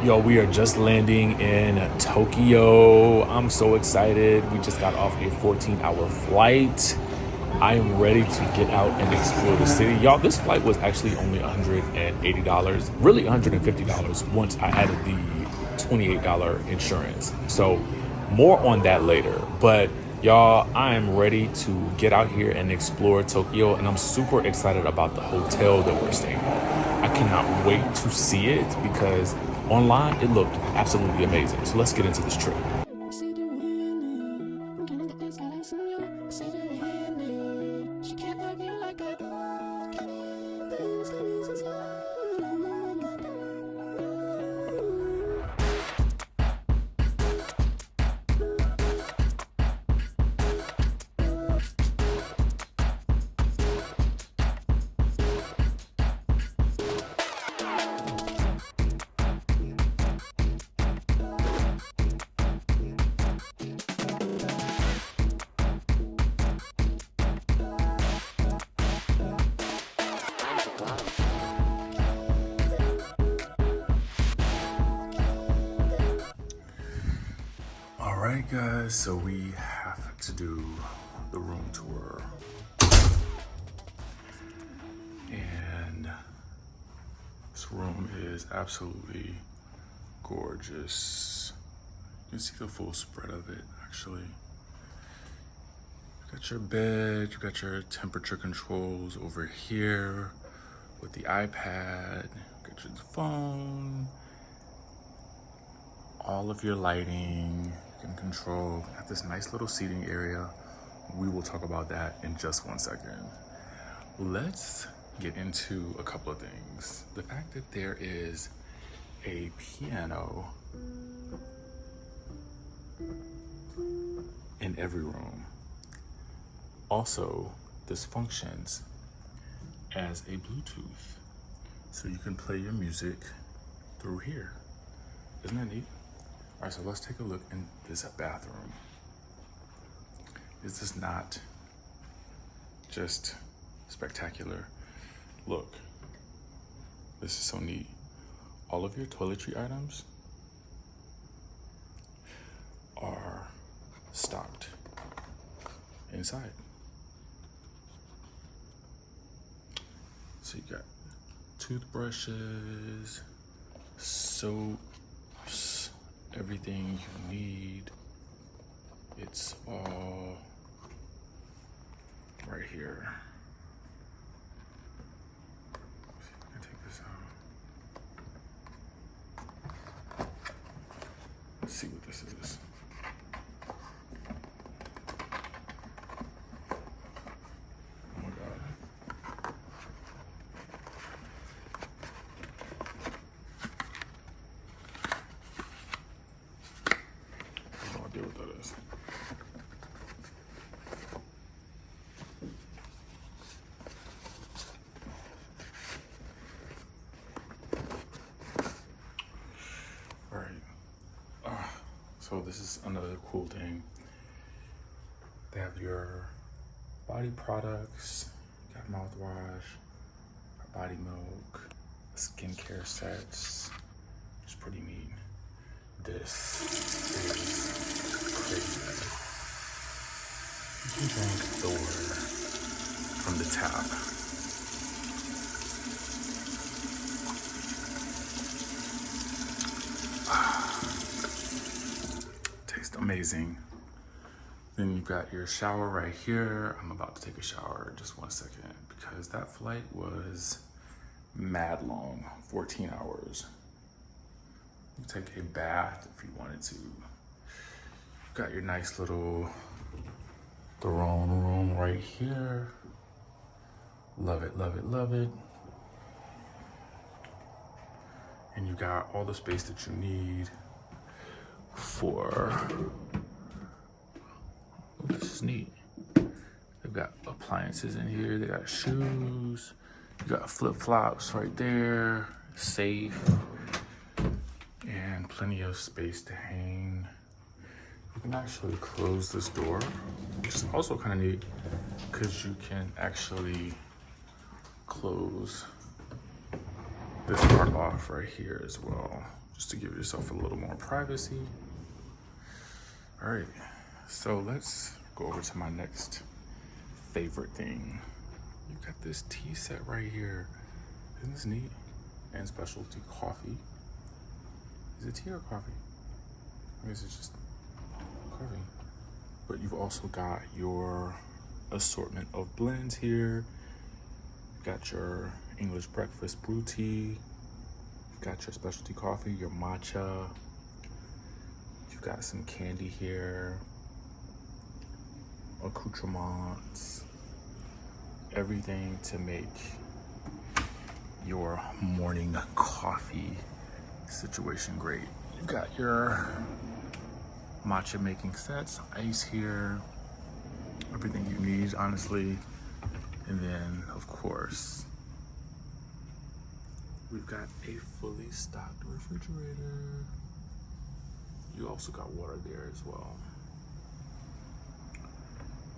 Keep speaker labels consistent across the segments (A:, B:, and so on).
A: Yo, we are just landing in Tokyo. I'm so excited. We just got off a 14-hour flight. I am ready to get out and explore the city. Y'all, this flight was actually only $180, really $150 once I added the $28 insurance. So more on that later. But y'all, I am ready to get out here and explore Tokyo, and I'm super excited about the hotel that we're staying at. I cannot wait to see it because online it looked absolutely amazing. So let's get into this trip. Alright guys, so we have to do the room tour. And this room is absolutely gorgeous. You can see the full spread of it actually. You got your bed, you got your temperature controls over here with the iPad, you got your phone, all of your lighting. And control at this nice little seating area. We will talk about that in just 1 second. Let's get into a couple of things. The fact that there is a piano in every room. Also, this functions as a Bluetooth, so you can play your music through here. Isn't that neat? All right, so let's take a look in this bathroom. Is this not just spectacular? Look, this is so neat. All of your toiletry items are stocked inside. So you got toothbrushes, soaps, everything you need. It's all right here. Let's see if I can take this out. Let's see what this is. Oh my God. Deal with that is. All right. So this is another cool thing. They have your body products, you got mouthwash, body milk, skincare sets. It's pretty neat. This is crazy. You can drink the water from the tap. Tastes amazing. Then you've got your shower right here. I'm about to take a shower in just 1 second because that flight was mad long, 14 hours. You take a bath if you wanted to. You've got your nice little throne room right here. Love it, love it, love it. And you got all the space that you need for, oh, this is neat. They've got appliances in here. They got shoes. You got flip-flops right there, safe. And plenty of space to hang. You can actually close this door, which is also kind of neat because you can actually close this part off right here as well. just to give yourself a little more privacy. All right, so let's go over to my next favorite thing. You got this tea set right here. Isn't this neat? And specialty coffee. Is it tea or coffee? I guess it's just coffee. But you've also got your assortment of blends here. You've got your English breakfast brew tea. You've got your specialty coffee, your matcha. You've got some candy here. Accoutrements. Everything to make your morning coffee situation great. You've got your matcha making sets, ice here, everything you need, honestly. And then, of course, we've got a fully stocked refrigerator. You also got water there as well.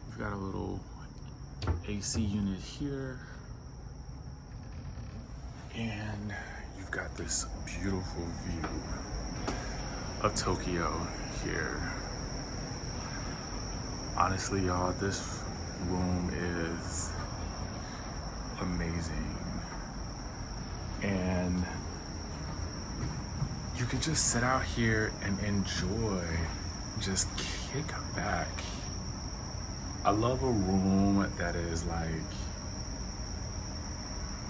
A: We've got a little AC unit here. And you've got this beautiful view of Tokyo here. Honestly, y'all, this room is amazing. And you could just sit out here and enjoy, just kick back. I love a room that is like,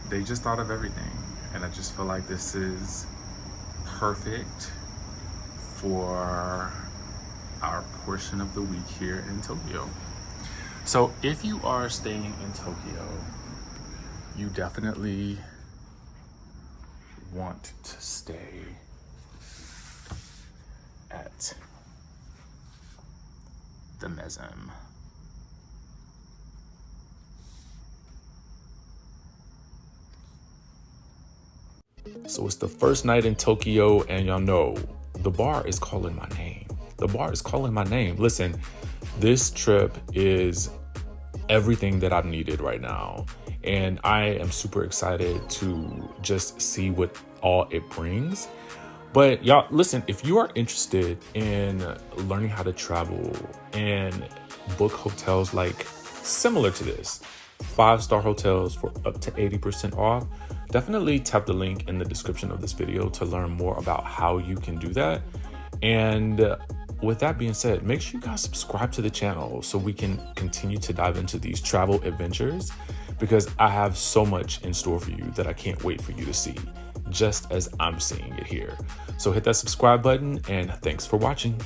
A: they just thought of everything. And I just feel like this is perfect for our portion of the week here in Tokyo. So if you are staying in Tokyo, you definitely want to stay at the Mesm. So it's the first night in Tokyo, and y'all know the bar is calling my name. The bar is calling my name. Listen, this trip is everything that I've needed right now. And I am super excited to just see what all it brings. But y'all, listen, if you are interested in learning how to travel and book hotels like similar to this, 5-star hotels for up to 80% off, definitely tap the link in the description of this video to learn more about how you can do that. And with that being said, make sure you guys subscribe to the channel so we can continue to dive into these travel adventures, because I have so much in store for you that I can't wait for you to see, just as I'm seeing it here. So hit that subscribe button, and thanks for watching.